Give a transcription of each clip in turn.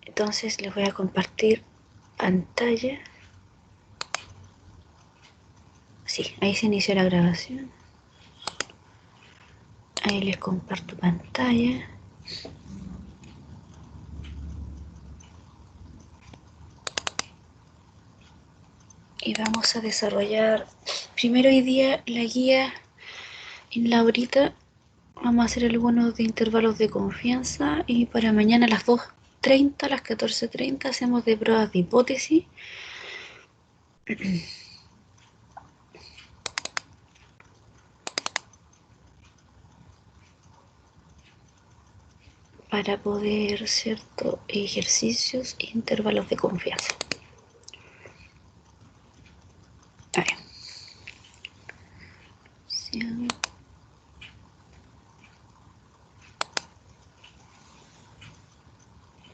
Entonces les voy a compartir pantalla. Sí, ahí se inició la grabación. Ahí les comparto pantalla. Y vamos a desarrollar primero hoy día la guía en la horita. Vamos a hacer algunos de intervalos de confianza y para mañana a las 2:30, a las 14:30 hacemos de pruebas de hipótesis. Para poder, ¿cierto? Ejercicios e intervalos de confianza. A ver.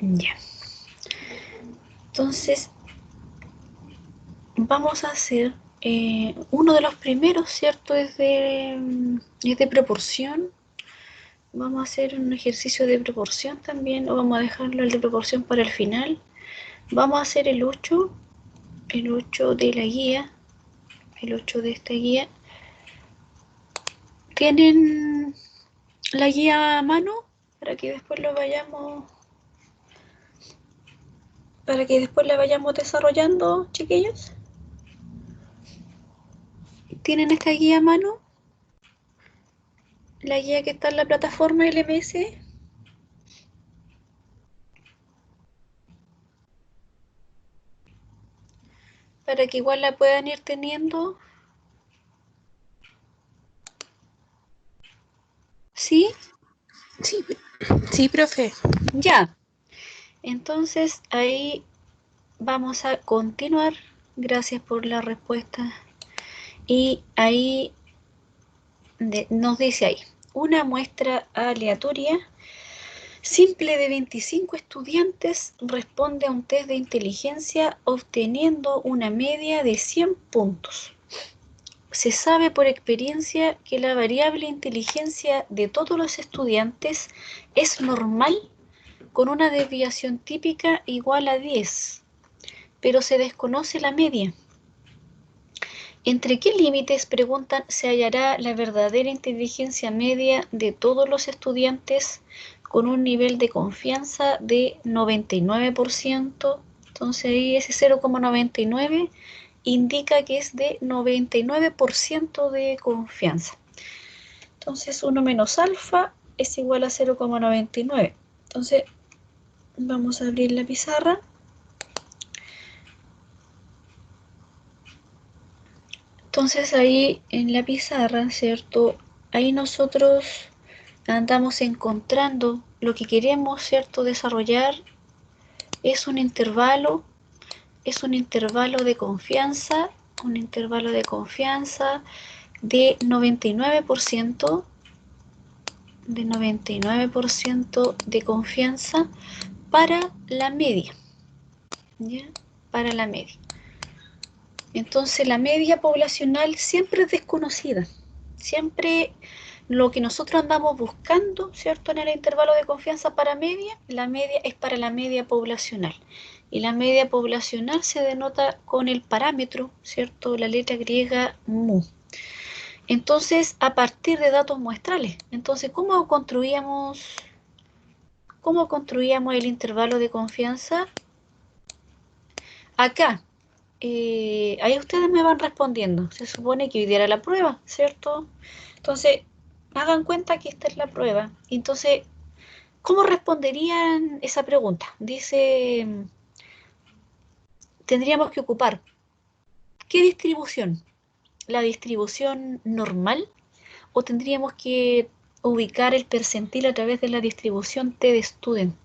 Ya. Entonces, vamos a hacer uno de los primeros, ¿cierto? Es de proporción. Vamos a hacer un ejercicio de proporción también, o vamos a dejarlo el de proporción para el final. Vamos a hacer el 8 de la guía, el 8 de esta guía. ¿Tienen la guía a mano? Para que después la vayamos desarrollando, chiquillos. ¿Tienen esta guía a mano? La guía que está en la plataforma LMS. Para que igual la puedan ir teniendo. ¿Sí? Sí, sí, profe. Ya. Entonces ahí vamos a continuar. Gracias por la respuesta. Y ahí nos dice ahí, una muestra aleatoria simple de 25 estudiantes responde a un test de inteligencia obteniendo una media de 100 puntos. Se sabe por experiencia que la variable inteligencia de todos los estudiantes es normal con una desviación típica igual a 10, pero se desconoce la media. ¿Entre qué límites, preguntan, se hallará la verdadera inteligencia media de todos los estudiantes con un nivel de confianza de 99%? Entonces ahí ese 0,99 indica que es de 99% de confianza. Entonces 1 menos alfa es igual a 0,99. Entonces vamos a abrir la pizarra. Entonces ahí en la pizarra, ¿cierto? Ahí nosotros andamos encontrando lo que queremos, ¿cierto? Desarrollar es un intervalo de confianza, de 99%, de confianza para la media, ¿ya? Para la media. Entonces la media poblacional siempre es desconocida, siempre lo que nosotros andamos buscando, ¿cierto? En el intervalo de confianza para media, la media es para la media poblacional. Y la media poblacional se denota con el parámetro, ¿cierto? La letra griega mu. Entonces, a partir de datos muestrales. Entonces, ¿cómo construíamos el intervalo de confianza? Acá, ahí ustedes me van respondiendo. Se supone que hoy día era la prueba, ¿cierto? Entonces, hagan cuenta que esta es la prueba. Entonces, ¿cómo responderían esa pregunta? Dice, tendríamos que ocupar, ¿qué distribución? ¿La distribución normal? ¿O tendríamos que ubicar el percentil a través de la distribución T de student?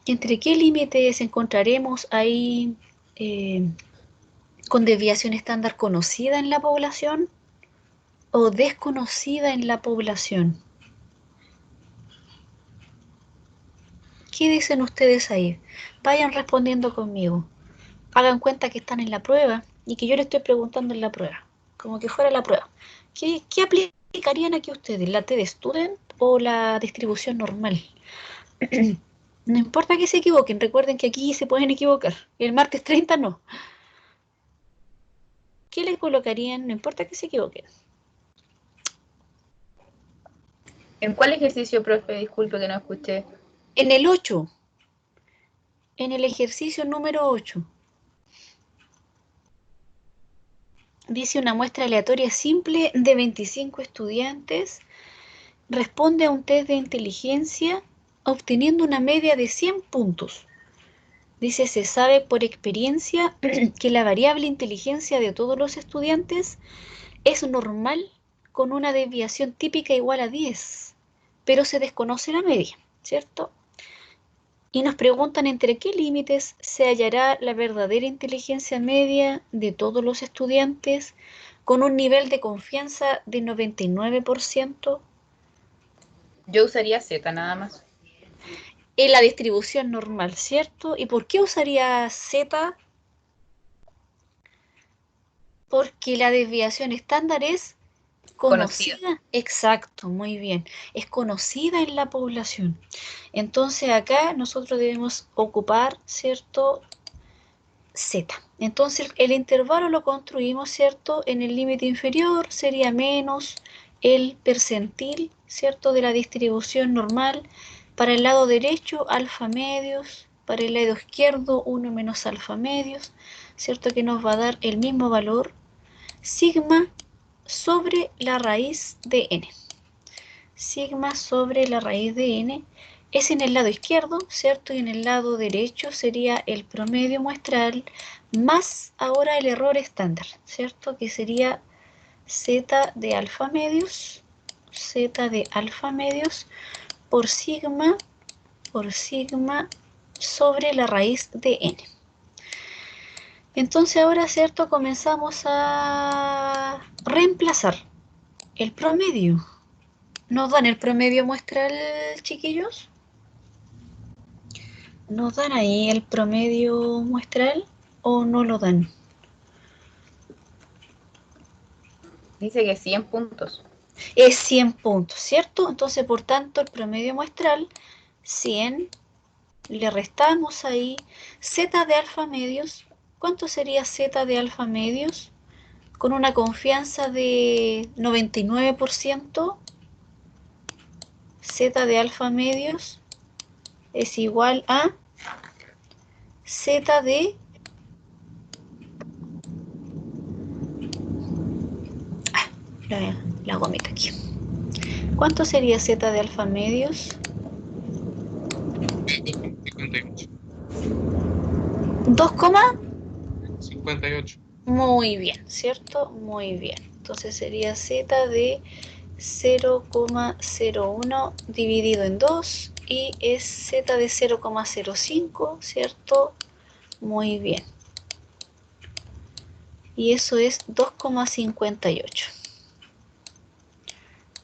¿Entre qué límites encontraremos ahí con desviación estándar conocida en la población o desconocida en la población? ¿Qué dicen ustedes ahí? Vayan respondiendo conmigo. Hagan cuenta que están en la prueba y que yo les estoy preguntando en la prueba, como que fuera la prueba. ¿Qué aplicarían aquí ustedes? ¿La T de student o la distribución normal? No importa que se equivoquen, recuerden que aquí se pueden equivocar. El martes 30 no. ¿Qué le colocarían? No importa que se equivoquen. ¿En cuál ejercicio, profe? Disculpe que no escuché. En el 8, en el ejercicio número 8, dice una muestra aleatoria simple de 25 estudiantes responde a un test de inteligencia obteniendo una media de 100 puntos. Dice, se sabe por experiencia que la variable inteligencia de todos los estudiantes es normal con una desviación típica igual a 10, pero se desconoce la media, ¿cierto? Y nos preguntan entre qué límites se hallará la verdadera inteligencia media de todos los estudiantes con un nivel de confianza de 99%. Yo usaría Z nada más. En la distribución normal, ¿cierto? ¿Y por qué usaría Z? Porque la desviación estándar es Conocida. conocida. Exacto, muy bien. Es conocida en la población. Entonces acá nosotros debemos ocupar, ¿cierto? Z. Entonces el intervalo lo construimos, ¿cierto? En el límite inferior sería menos el percentil, ¿cierto? De la distribución normal. Para el lado derecho, alfa medios. Para el lado izquierdo, 1 menos alfa medios, ¿cierto? Que nos va a dar el mismo valor, sigma sobre la raíz de n. Sigma sobre la raíz de n es en el lado izquierdo, ¿cierto? Y en el lado derecho sería el promedio muestral más ahora el error estándar, ¿cierto? Que sería z de alfa medios por sigma sobre la raíz de n. Entonces ahora, ¿cierto? Comenzamos a reemplazar el promedio. ¿Nos dan el promedio muestral, chiquillos? ¿Nos dan ahí el promedio muestral o no lo dan? Dice que 100 puntos. Es 100 puntos, ¿cierto? Entonces, por tanto, el promedio muestral, 100, le restamos ahí z de alfa medios. ¿Cuánto sería z de alfa medios? Con una confianza de 99%, z de alfa medios es igual a z de la gomita aquí. ¿Cuánto sería z de alfa medios? 58. 2, 58. muy bien, ¿cierto? Muy bien. Entonces sería z de 0,01 dividido en 2 y es z de 0,05, ¿cierto? Muy bien. Y eso es 2,58.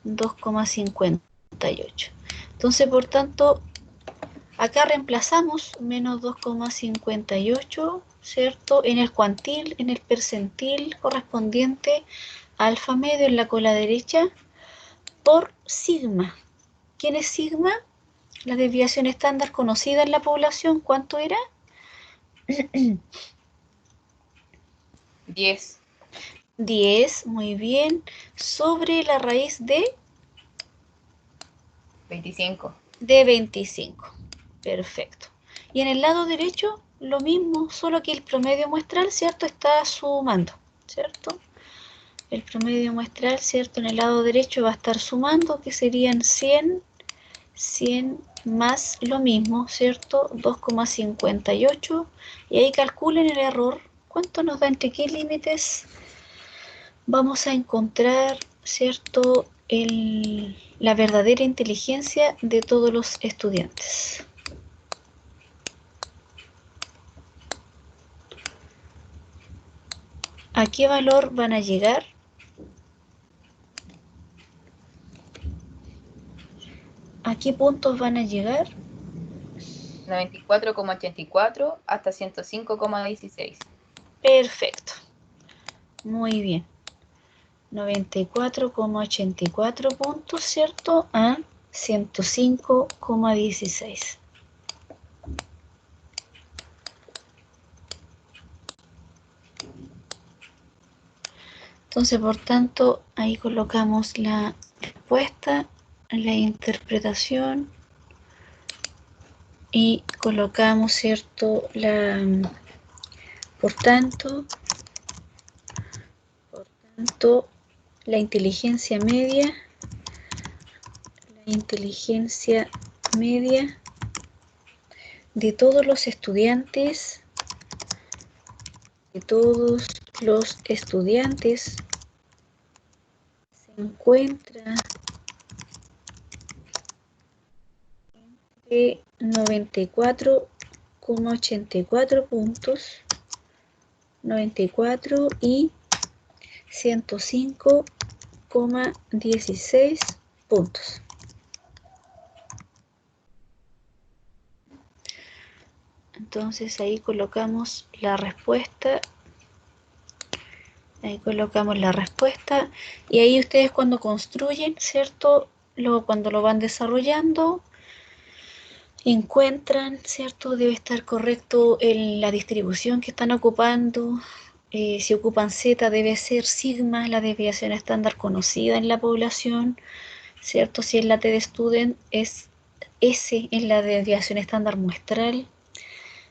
2,58. Entonces, por tanto, acá reemplazamos menos 2,58, ¿cierto? En el cuantil, en el percentil correspondiente a alfa medio en la cola derecha por sigma. ¿Quién es sigma? La desviación estándar conocida en la población, ¿cuánto era? 10. 10, muy bien, sobre la raíz de 25. 25. Perfecto. Y en el lado derecho, lo mismo, solo que el promedio muestral, ¿cierto? Está sumando, ¿cierto? El promedio muestral, ¿cierto? En el lado derecho va a estar sumando, que serían 100 más lo mismo, ¿cierto? 2,58. Y ahí calculen el error. ¿Cuánto nos da entre qué límites? Vamos a encontrar, ¿cierto? La verdadera inteligencia de todos los estudiantes. ¿A qué valor van a llegar? ¿A qué puntos van a llegar? 94,84 hasta 105,16. Perfecto. Muy bien. 94,84 puntos, ¿cierto? ¿Ah? 105,16. Entonces, por tanto, ahí colocamos la respuesta, la interpretación y colocamos, ¿cierto? Por tanto, la inteligencia media de todos los estudiantes, se encuentra de 94,84 puntos, 94 y 105,16 puntos. Entonces ahí colocamos la respuesta. Y ahí ustedes cuando construyen, ¿cierto? Cuando lo van desarrollando, encuentran, ¿cierto? Debe estar correcto en la distribución que están ocupando. Si ocupan Z, debe ser sigma, la desviación estándar conocida en la población, ¿cierto? Si es la T-de-Student, es S en la desviación estándar muestral.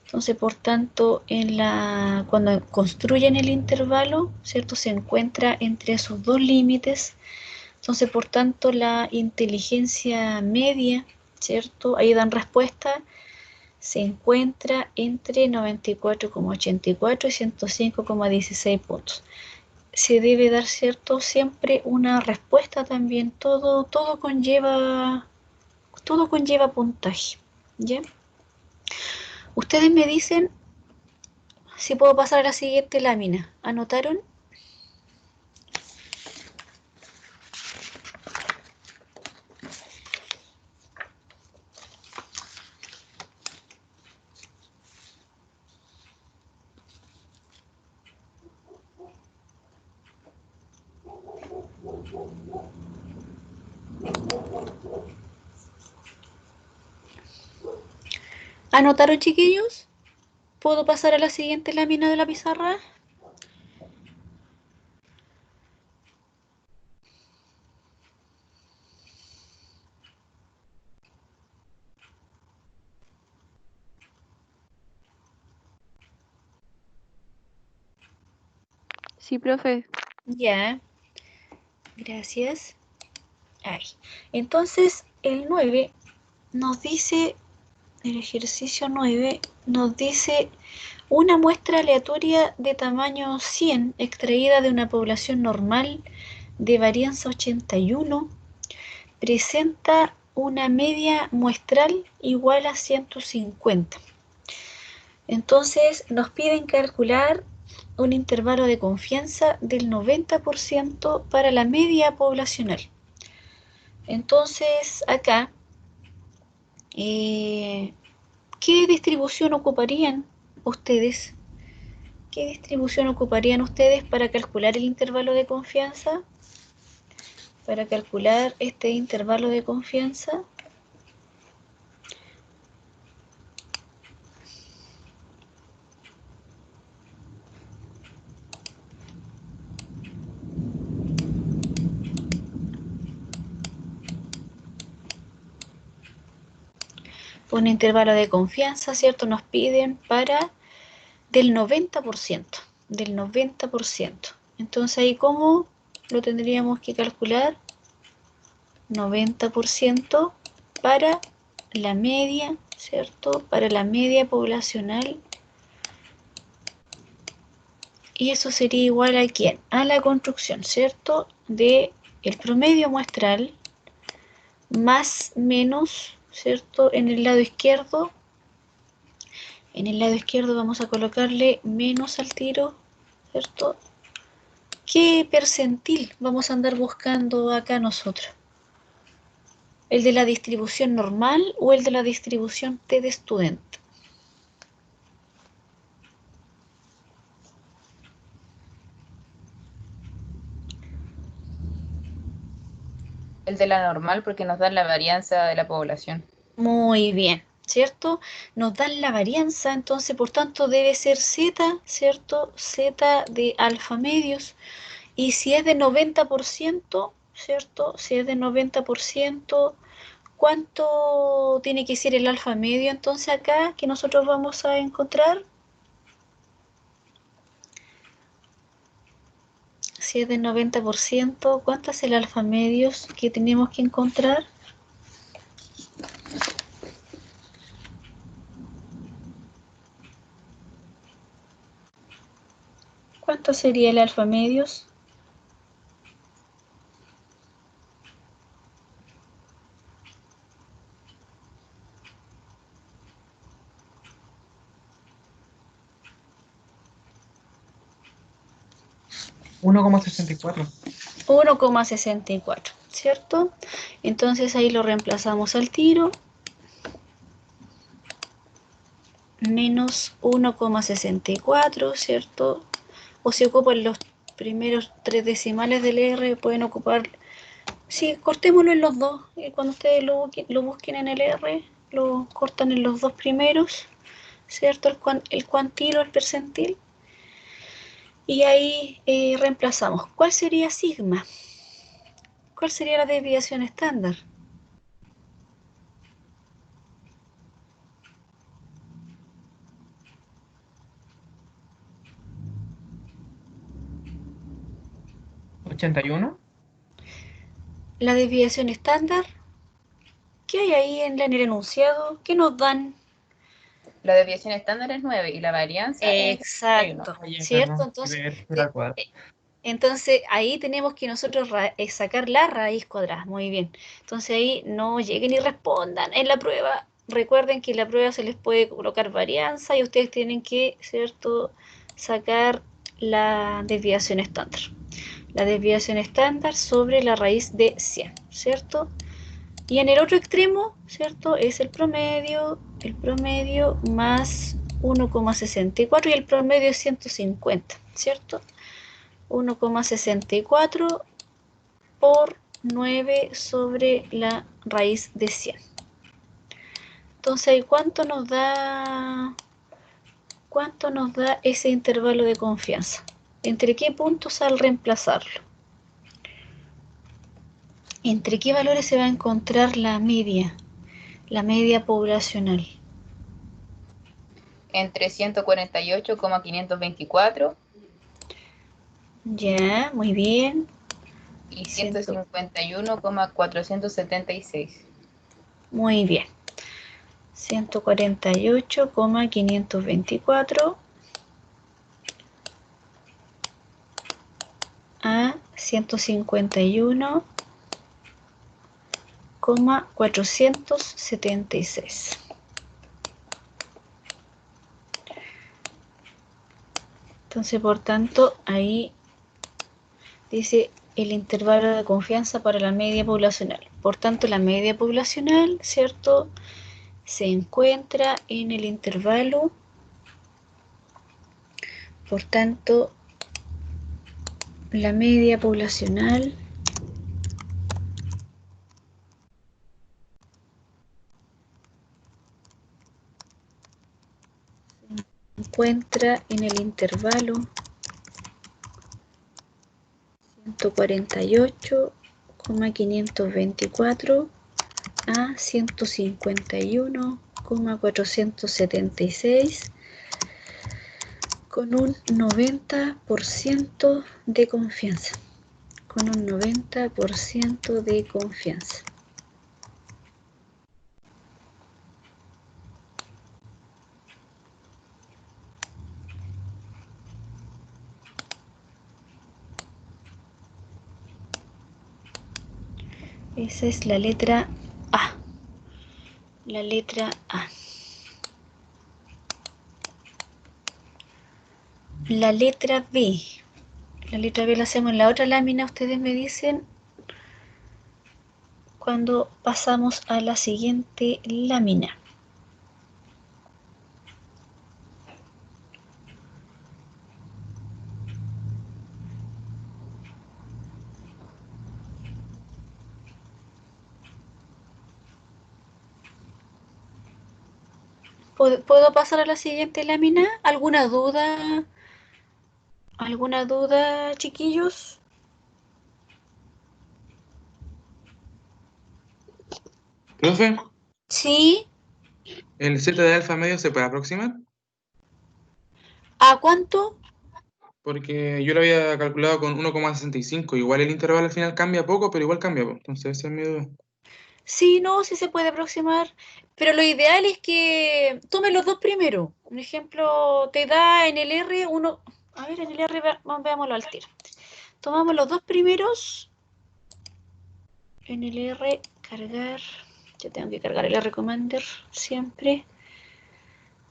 Entonces, por tanto, cuando construyen el intervalo, ¿cierto? Se encuentra entre esos dos límites. Entonces, por tanto, la inteligencia media, ¿cierto? Ahí dan respuesta, se encuentra entre 94,84 y 105,16 puntos. Se debe dar, ¿cierto? Siempre una respuesta también. Todo conlleva puntaje, ¿ya? Ustedes me dicen si puedo pasar a la siguiente lámina. ¿Anotaron? ¿Anotaron, chiquillos? ¿Puedo pasar a la siguiente lámina de la pizarra? Sí, profe. Ya, gracias. Ahí. Entonces, el 9 nos dice, el ejercicio 9 nos dice una muestra aleatoria de tamaño 100 extraída de una población normal de varianza 81 presenta una media muestral igual a 150. Entonces nos piden calcular un intervalo de confianza del 90% para la media poblacional. Entonces acá, ¿qué distribución ocuparían ustedes? ¿Qué distribución ocuparían ustedes para calcular el intervalo de confianza? Para calcular este intervalo de confianza. Un intervalo de confianza, ¿cierto? Nos piden para del 90%, del 90%. Entonces ahí, ¿cómo lo tendríamos que calcular? 90% para la media, ¿cierto? Para la media poblacional. Y eso sería igual a ¿quién? A la construcción, ¿cierto? De el promedio muestral más menos, ¿cierto? En el lado izquierdo vamos a colocarle menos al tiro, ¿cierto? ¿Qué percentil vamos a andar buscando acá nosotros? ¿El de la distribución normal o el de la distribución T-de-Student? El de la normal porque nos da la varianza de la población. Muy bien, ¿cierto? Nos dan la varianza, entonces por tanto debe ser Z, ¿cierto? Z de alfa medios. Y si es de 90%, ¿cierto? Si es de 90%, ¿cuánto tiene que ser el alfa medio entonces acá que nosotros vamos a encontrar? Si es de 90%, ¿cuánto es el alfa medios que tenemos que encontrar? ¿Cuánto sería el alfa medios? 1,64. 1,64, ¿cierto? Entonces ahí lo reemplazamos al tiro. Menos 1,64, ¿cierto? O si ocupan los primeros 3 decimales del R, pueden ocupar. Sí, cortémoslo en los dos. Cuando ustedes lo busquen en el R, lo cortan en los dos primeros, ¿cierto? El cuantilo, el percentil. Y ahí reemplazamos. ¿Cuál sería sigma? ¿Cuál sería la desviación estándar? ¿81? La desviación estándar, ¿qué hay ahí en el enunciado? ¿Qué nos dan? La desviación estándar es 9 y la varianza es 31. Exacto, Oye, ¿cierto? perdón, Entonces, era cuadrado. entonces ahí tenemos que nosotros sacar la raíz cuadrada. Muy bien. Entonces ahí no lleguen y respondan en la prueba. Recuerden que en la prueba se les puede colocar varianza y ustedes tienen que, ¿cierto?, sacar la desviación estándar. La desviación estándar sobre la raíz de 100, ¿cierto? Y en el otro extremo, ¿cierto? Es el promedio más 1,64 y el promedio es 150, ¿cierto? 1,64 por 9 sobre la raíz de 100. Entonces, ¿cuánto nos da ese intervalo de confianza? ¿Entre qué puntos al reemplazarlo? ¿Entre qué valores se va a encontrar la media poblacional? Entre 148,524 Ya, muy bien. y Ciento, 151,476. muy bien. 148,524 a 151,476. Entonces, por tanto, ahí dice el intervalo de confianza para la media poblacional. Por tanto, la media poblacional, ¿cierto?, se encuentra en el intervalo. Por tanto, la media poblacional se encuentra en el intervalo 148,524 a 151,476 con un 90% de confianza. Con un 90% de confianza. Esa es la letra A. La letra A. La letra B. La letra B la hacemos en la otra lámina. Ustedes me dicen cuando pasamos a la siguiente lámina. ¿Puedo pasar a la siguiente lámina? ¿Alguna duda? ¿Alguna duda, chiquillos? Profe, Sí. ¿el Z de alfa medio se puede aproximar? ¿A cuánto? Porque yo lo había calculado con 1,65. Igual el intervalo al final cambia poco, pero igual cambia poco. Entonces ese es mi duda. Sí, no, sí se puede aproximar, pero lo ideal es que tome los dos primero. Un ejemplo, te da en el R uno, a ver, en el R, veámoslo al tiro. Tomamos los dos primeros, en el R, cargar, yo tengo que cargar el R Commander siempre.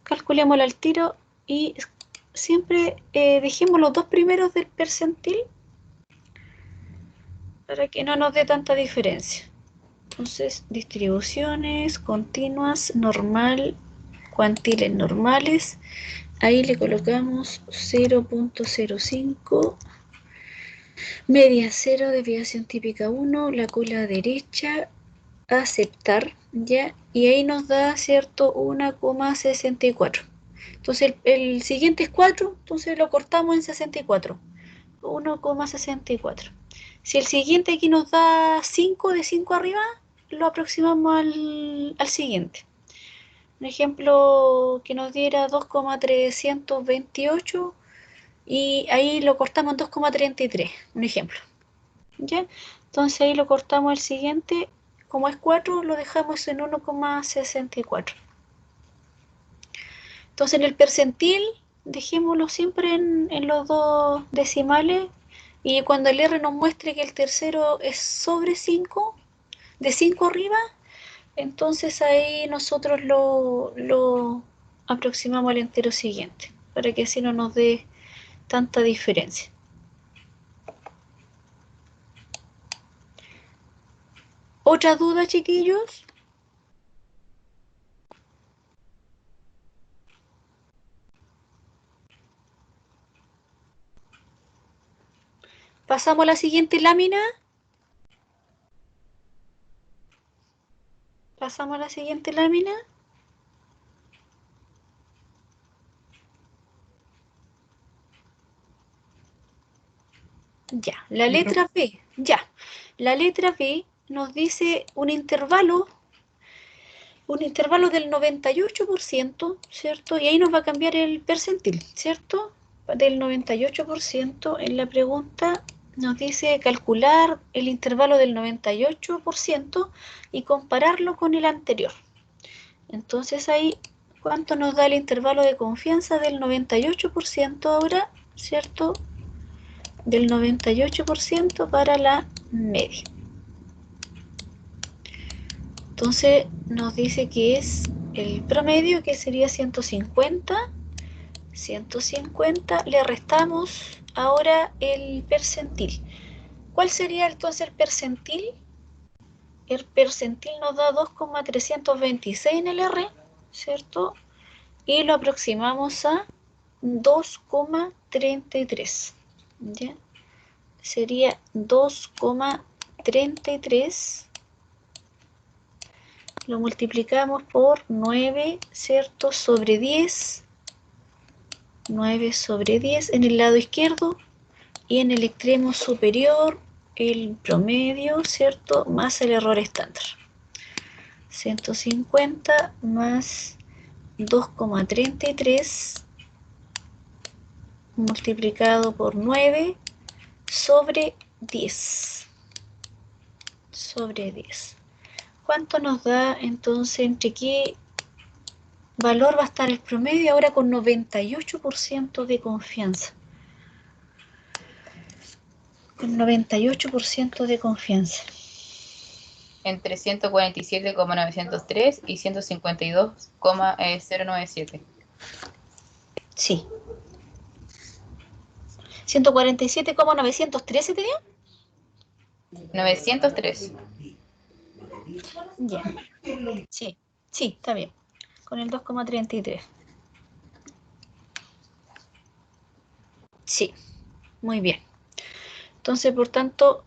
Calculémoslo al tiro y siempre dejemos los dos primeros del percentil para que no nos dé tanta diferencia. Entonces, distribuciones continuas, normal, cuantiles normales. Ahí le colocamos 0.05, media 0, desviación típica 1, la cola derecha, aceptar, ¿ya? Y ahí nos da, ¿cierto? 1,64. Entonces el siguiente es 4, entonces lo cortamos en 64. 1,64. Si el siguiente aquí nos da 5, de 5 arriba, lo aproximamos al siguiente. Un ejemplo que nos diera 2,328 y ahí lo cortamos en 2,33, un ejemplo. ¿Ya? Entonces ahí lo cortamos el siguiente, como es 4, lo dejamos en 1,64. Entonces en el percentil, dejémoslo siempre en los dos decimales y cuando el R nos muestre que el tercero es sobre 5, de 5 arriba, entonces ahí nosotros lo aproximamos al entero siguiente, para que así no nos dé tanta diferencia. ¿Otra duda, chiquillos? Pasamos a la siguiente lámina. Pasamos a la siguiente lámina. Ya, la letra B. Ya, la letra B nos dice un intervalo del 98%, ¿cierto? Y ahí nos va a cambiar el percentil, ¿cierto? Del 98% en la pregunta nos dice calcular el intervalo del 98% y compararlo con el anterior. Entonces ahí, ¿cuánto nos da el intervalo de confianza del 98% ahora, ¿cierto? Del 98% para la media. Entonces nos dice que es el promedio, que sería 150. 150, le restamos ahora el percentil. ¿Cuál sería entonces el percentil? El percentil nos da 2,326 en el R, ¿cierto? Y lo aproximamos a 2,33. ¿Ya? Sería 2,33. Lo multiplicamos por 9, ¿cierto? Sobre 10. 9 sobre 10 en el lado izquierdo y en el extremo superior el promedio, ¿cierto? Más el error estándar. 150 más 2,33 multiplicado por 9 sobre 10. Sobre 10. ¿Cuánto nos da entonces entre qué valor va a estar el promedio ahora con 98% de confianza? Con 98% de confianza. Entre 147,903 y 152,097. Sí. 147,913 te dio. 903. Ya. Sí, sí, está bien. Con el 2,33. Sí, muy bien. Entonces, por tanto,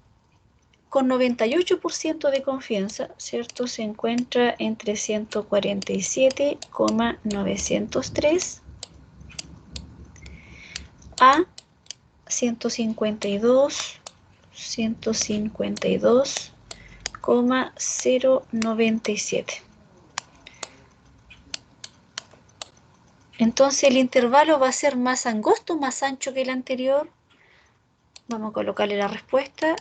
con 98% de confianza, ¿cierto? Se encuentra entre 147,903 a 152,097. Entonces el intervalo va a ser más angosto, más ancho que el anterior. Vamos a colocarle la respuesta.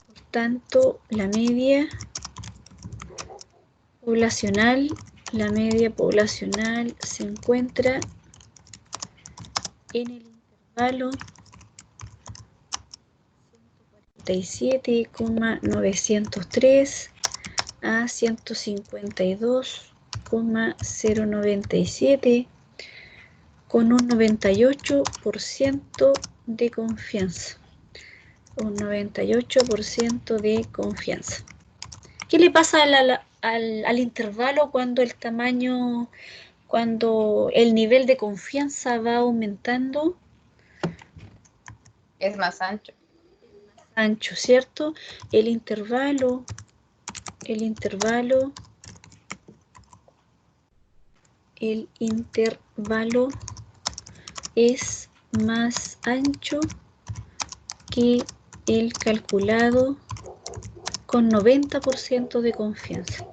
Por tanto, la media poblacional se encuentra en el intervalo 147,903 a 152,097 con un 98% de confianza. Un 98% de confianza. ¿Qué le pasa al intervalo cuando el tamaño, cuando el nivel de confianza va aumentando? Es más ancho. Ancho, ¿cierto? El intervalo es más ancho que el calculado con 90% de confianza.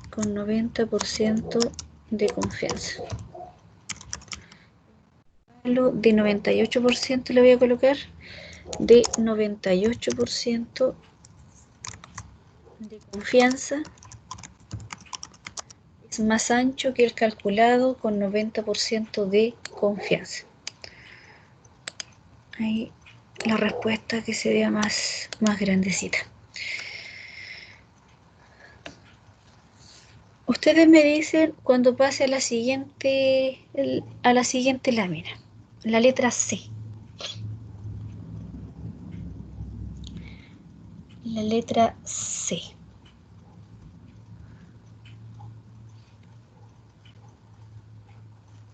Con 90% de confianza. De 98% le voy a colocar. De 98% de confianza es más ancho que el calculado con 90% de confianza. Ahí la respuesta que se vea más grandecita. Ustedes me dicen cuando pase a la siguiente lámina, la letra C. La letra C.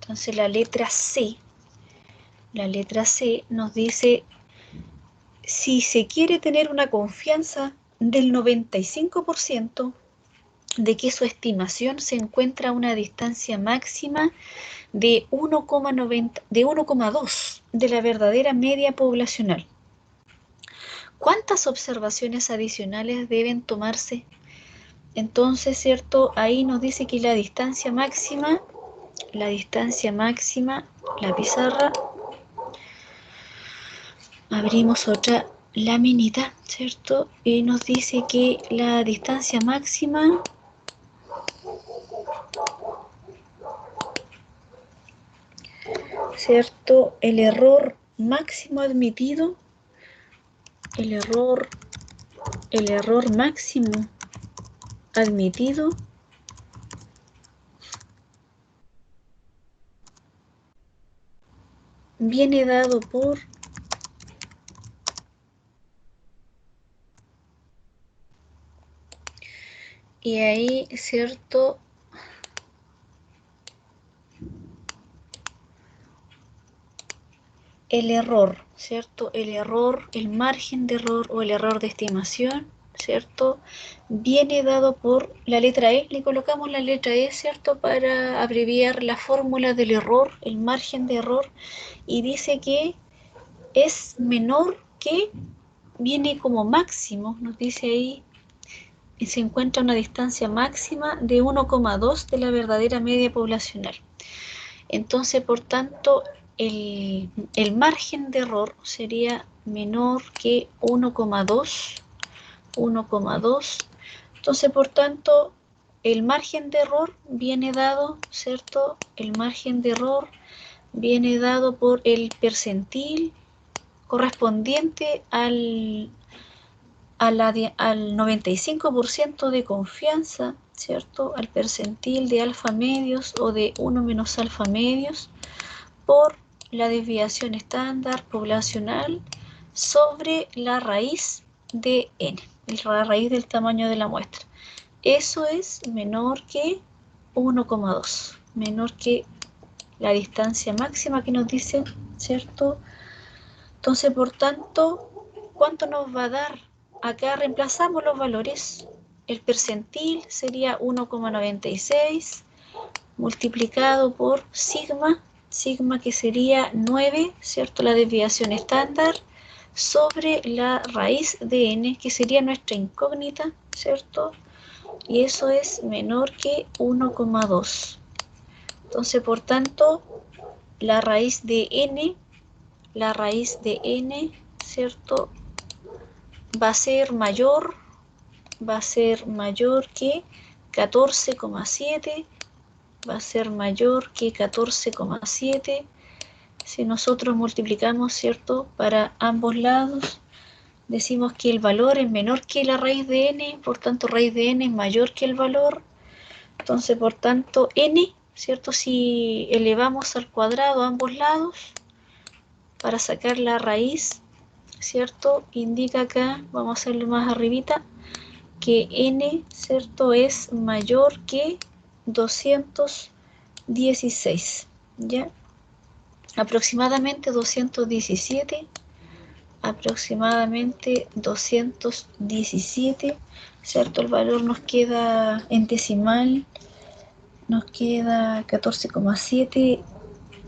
Entonces la letra C nos dice si se quiere tener una confianza del 95% de que su estimación se encuentra a una distancia máxima de 1,2 de la verdadera media poblacional. ¿Cuántas observaciones adicionales deben tomarse? Entonces, ¿cierto? Ahí nos dice que la distancia máxima, la pizarra, abrimos otra laminita, ¿cierto? Y nos dice que la distancia máxima ¿cierto? El error máximo admitido, el error máximo admitido viene dado por y ahí, ¿cierto? El error, ¿cierto? El error, el margen de error o el error de estimación, ¿cierto? Viene dado por la letra E. Le colocamos la letra E, ¿cierto? Para abreviar la fórmula del error, el margen de error. Y dice que es menor que, viene como máximo, nos dice ahí, se encuentra una distancia máxima de 1,2 de la verdadera media poblacional. Entonces, por tanto, el margen de error sería menor que 1,2. Entonces, por tanto, el margen de error viene dado, ¿cierto? El margen de error viene dado por el percentil correspondiente al 95% de confianza, ¿cierto? Al percentil de alfa medios o de 1 menos alfa medios por la desviación estándar poblacional sobre la raíz de n, la raíz del tamaño de la muestra. Eso es menor que 1,2, menor que la distancia máxima que nos dice, ¿cierto? Entonces, por tanto, ¿cuánto nos va a dar? Acá reemplazamos los valores. El percentil sería 1,96 multiplicado por sigma, sigma que sería 9, ¿cierto? La desviación estándar, sobre la raíz de n, que sería nuestra incógnita, ¿cierto? Y eso es menor que 1,2. Entonces, por tanto, la raíz de n, ¿cierto? Va a ser mayor que 14,7, va a ser mayor que 14,7. Si nosotros multiplicamos, ¿cierto?, para ambos lados, decimos que el valor es menor que la raíz de n, por tanto raíz de n es mayor que el valor. Entonces, por tanto, n, ¿cierto?, si elevamos al cuadrado a ambos lados para sacar la raíz, ¿cierto?, indica acá, vamos a hacerlo más arribita, que n, ¿cierto?, es mayor que 216, ¿ya? Aproximadamente 217, ¿cierto? El valor nos queda en decimal, nos queda 14,7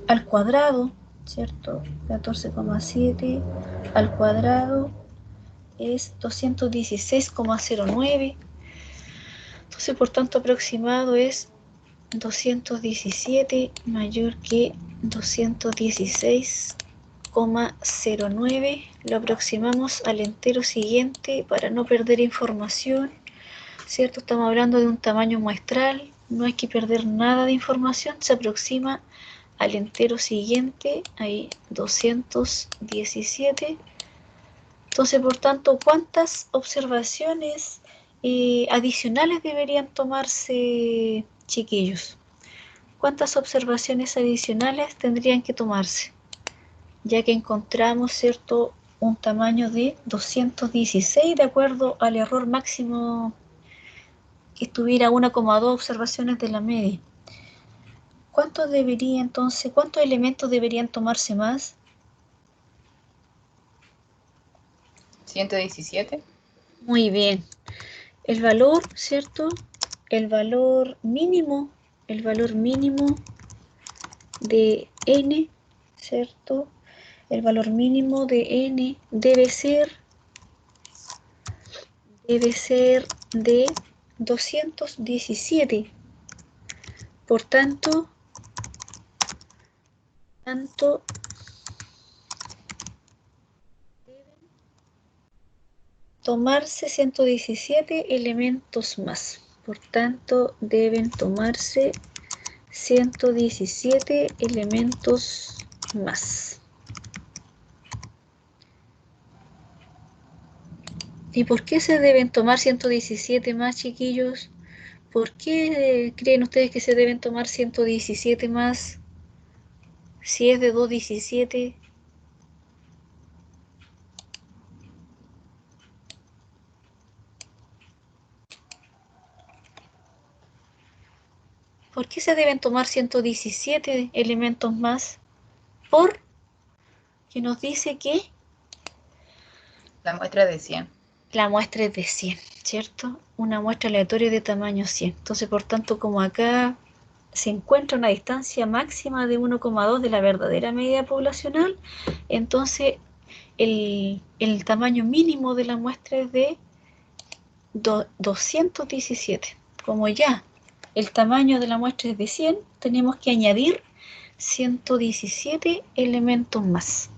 al cuadrado, ¿cierto? 14,7 al cuadrado es 216,09. Entonces, por tanto, aproximado es 217 mayor que 216,09. Lo aproximamos al entero siguiente para no perder información, ¿cierto? Estamos hablando de un tamaño muestral, no hay que perder nada de información, se aproxima al entero siguiente, ahí 217. Entonces, por tanto, ¿cuántas observaciones adicionales deberían tomarse, chiquillos? ¿Cuántas observaciones adicionales tendrían que tomarse? Ya que encontramos, ¿cierto?, un tamaño de 216 de acuerdo al error máximo que estuviera 1,2 observaciones de la media. ¿Cuántos elementos deberían tomarse más? 117. Muy bien. El valor, ¿cierto? El valor mínimo de n, ¿cierto? El valor mínimo de n debe ser de 217. Por tanto, deben tomarse 117 elementos más. Por tanto, deben tomarse 117 elementos más. ¿Y por qué se deben tomar 117 más, chiquillos? ¿Por qué creen ustedes que se deben tomar 117 más si es de 217? ¿Por qué se deben tomar 117 elementos más? Porque nos dice que La muestra es de 100. la muestra es de 100, ¿cierto? Una muestra aleatoria de tamaño 100. Entonces, por tanto, como acá se encuentra una distancia máxima de 1,2 de la verdadera media poblacional, entonces el tamaño mínimo de la muestra es de 217. Como ya el tamaño de la muestra es de 100, tenemos que añadir 117 elementos más.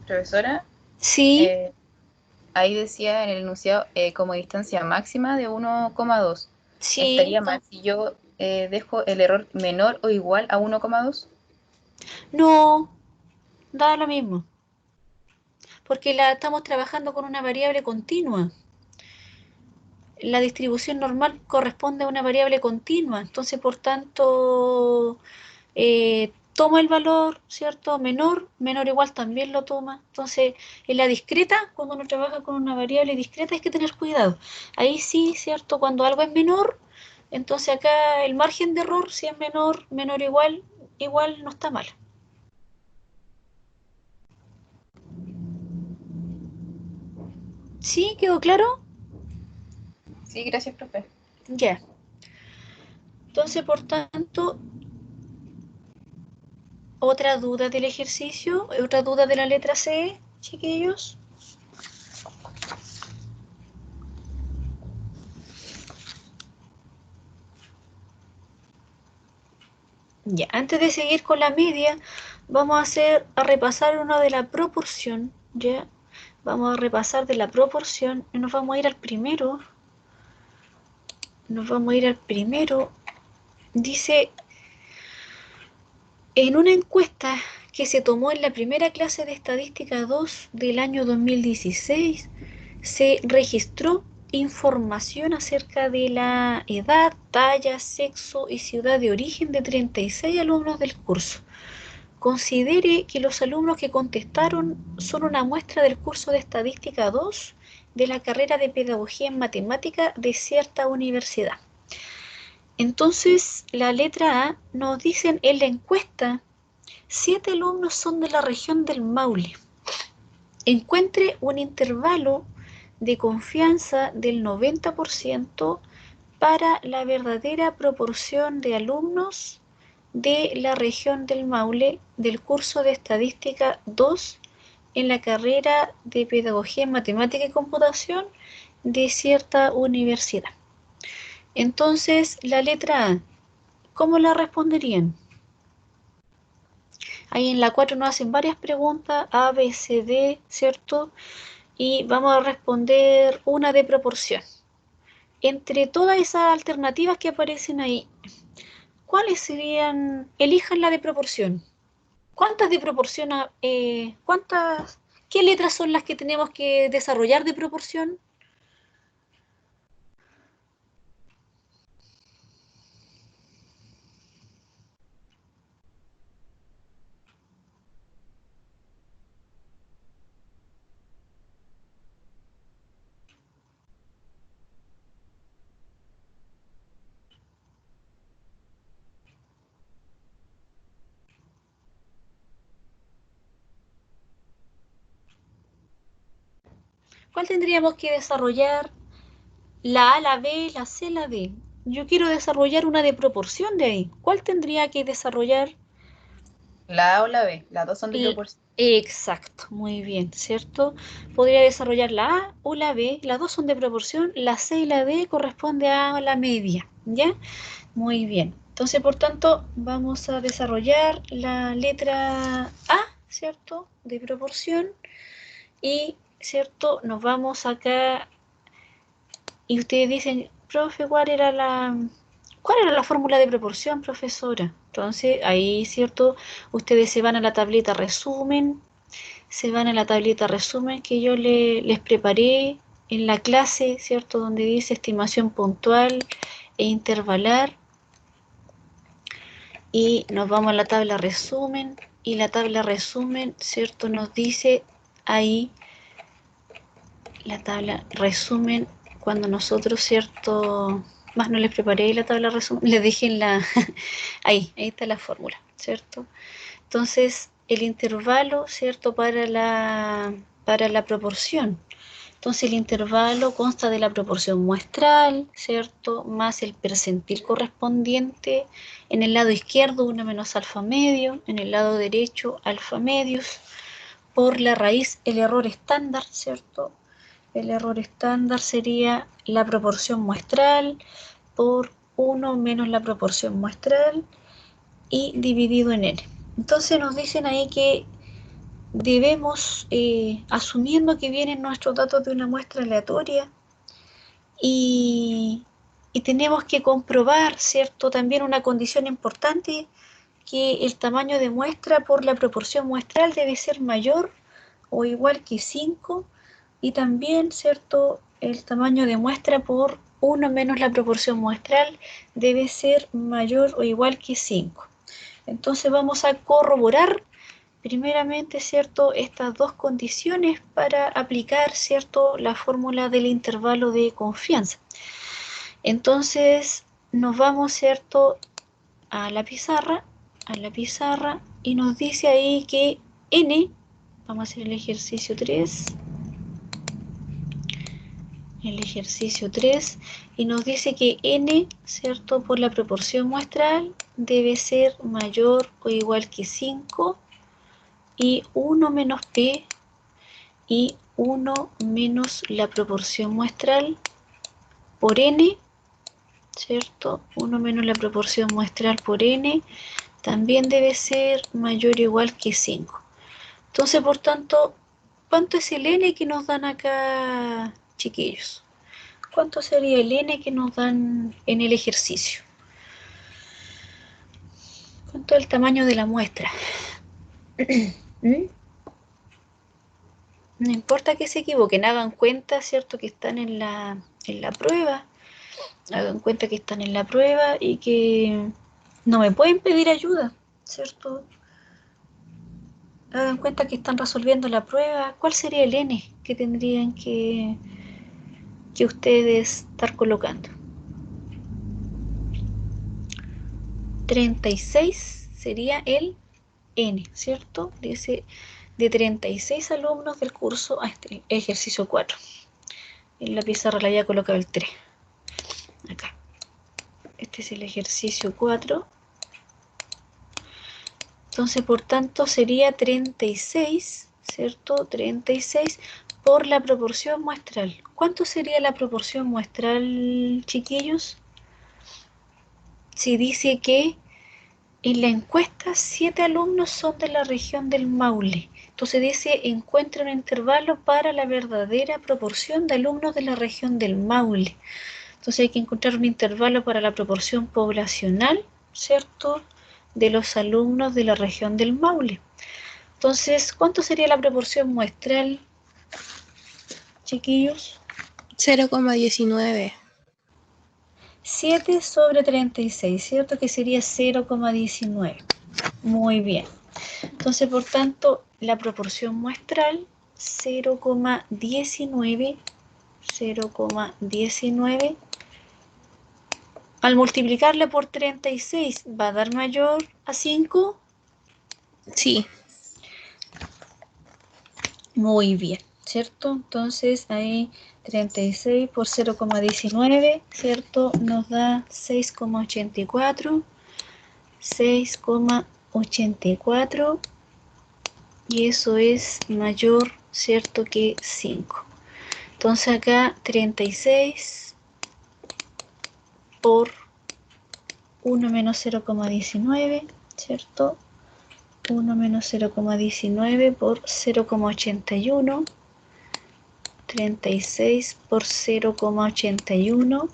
Profesora, Sí, ahí decía en el enunciado como distancia máxima de 1,2. sí, ¿Estaría mal si yo dejo el error menor o igual a 1,2? no, da lo mismo, porque estamos trabajando con una variable continua. La distribución normal corresponde a una variable continua, entonces por tanto toma el valor, ¿cierto? Menor igual también lo toma. Entonces, en la discreta, cuando uno trabaja con una variable discreta hay que tener cuidado. Ahí sí, ¿cierto? Cuando algo es menor, entonces acá el margen de error, si es menor igual no está mal. ¿Sí? ¿Quedó claro? Sí, gracias, profe. Ya. Entonces, por tanto, otra duda del ejercicio, otra duda de la letra C, chiquillos. Ya, antes de seguir con la media, vamos a repasar una de la proporción, ¿ya? Vamos a repasar de la proporción y nos vamos a ir al primero. Nos vamos a ir al primero. Dice, en una encuesta que se tomó en la primera clase de Estadística 2 del año 2016, se registró información acerca de la edad, talla, sexo y ciudad de origen de 36 alumnos del curso. Considere que los alumnos que contestaron son una muestra del curso de Estadística 2 de la carrera de Pedagogía en Matemática de cierta universidad. Entonces, la letra A nos dicen en la encuesta, 7 alumnos son de la región del Maule. Encuentre un intervalo de confianza del 90% para la verdadera proporción de alumnos de la región del Maule del curso de Estadística 2 en la carrera de Pedagogía en Matemática y Computación de cierta universidad. Entonces, la letra A, ¿cómo la responderían? Ahí en la 4 nos hacen varias preguntas, A, B, C, D, ¿cierto? Y vamos a responder una de proporción. Entre todas esas alternativas que aparecen ahí, ¿cuáles serían? Elijan la de proporción. ¿Cuántas de proporción? ¿Qué letras son las que tenemos que desarrollar de proporción? ¿Cuál tendríamos que desarrollar? La A, la B, la C, la D. Yo quiero desarrollar una de proporción de ahí. ¿Cuál tendría que desarrollar? La A o la B, las dos son de L- proporción. Exacto, muy bien, ¿cierto? Podría desarrollar la A o la B, las dos son de proporción, la C y la D corresponde a la media, ¿ya? Muy bien. Entonces, por tanto, vamos a desarrollar la letra A, ¿cierto? De proporción y, ¿cierto? Nos vamos acá y ustedes dicen, profe, ¿cuál era la fórmula de proporción, profesora? Entonces, ahí, ¿cierto? Ustedes se van a la tableta resumen, que yo les preparé en la clase, ¿cierto? Donde dice estimación puntual e intervalar. Y nos vamos a la tabla resumen. Y la tabla resumen, ¿cierto? Nos dice ahí la tabla resumen cuando nosotros, ¿cierto? Más no les preparé la tabla resumen, les dejé en la... ahí está la fórmula, ¿cierto? Entonces, el intervalo, ¿cierto? Para la proporción. Entonces, el intervalo consta de la proporción muestral, ¿cierto? Más el percentil correspondiente. En el lado izquierdo, 1 menos alfa medio. En el lado derecho, alfa medios. Por la raíz, el error estándar, ¿cierto? El error estándar sería la proporción muestral por 1 menos la proporción muestral y dividido en n. Entonces nos dicen ahí que debemos, asumiendo que vienen nuestros datos de una muestra aleatoria y, y tenemos que comprobar, ¿cierto? También una condición importante, que el tamaño de muestra por la proporción muestral debe ser mayor o igual que 5 y también, ¿cierto? El tamaño de muestra por 1 menos la proporción muestral debe ser mayor o igual que 5. Entonces vamos a corroborar primeramente, ¿cierto? Estas dos condiciones para aplicar, ¿cierto? La fórmula del intervalo de confianza. Entonces nos vamos, ¿cierto? A la pizarra, y nos dice ahí que n, vamos a hacer el ejercicio 3, el ejercicio 3, y nos dice que n, ¿cierto?, por la proporción muestral debe ser mayor o igual que 5 y 1 menos p y 1 menos la proporción muestral por n, ¿cierto? 1 menos la proporción muestral por n también debe ser mayor o igual que 5. Entonces, por tanto, ¿cuánto es el n que nos dan acá, chiquillos? ¿Cuánto sería el n que nos dan en el ejercicio? ¿Cuánto es el tamaño de la muestra? No importa que se equivoquen, hagan cuenta, ¿cierto?, que están en la prueba. Hagan cuenta que están en la prueba y que no me pueden pedir ayuda, ¿cierto? Hagan cuenta que están resolviendo la prueba. ¿Cuál sería el n que tendrían que ustedes estar colocando? 36 sería el n, ¿cierto? Dice de 36 alumnos del curso a este ejercicio 4. En la pizarra le había colocado el 3. Acá. Este es el ejercicio 4. Entonces, por tanto, sería 36, ¿cierto? 36 por la proporción muestral. ¿Cuánto sería la proporción muestral, chiquillos? Si dice que en la encuesta 7 alumnos son de la región del Maule. Entonces dice, encuentra un intervalo para la verdadera proporción de alumnos de la región del Maule. Entonces hay que encontrar un intervalo para la proporción poblacional, ¿cierto?, de los alumnos de la región del Maule. Entonces, ¿cuánto sería la proporción muestral, chiquillos? 0,19. 7 sobre 36, ¿cierto? Que sería 0,19. Muy bien. Entonces, por tanto, la proporción muestral 0,19, 0,19, al multiplicarla por 36, ¿va a dar mayor a 5? Sí. Muy bien, ¿cierto? Entonces, ahí 36 por 0,19, ¿cierto? Nos da 6,84, 6,84, y eso es mayor, ¿cierto?, que 5. Entonces acá 36 por 1 menos 0,19, ¿cierto? 1 menos 0,19 por 0,81, 36 por 0,81,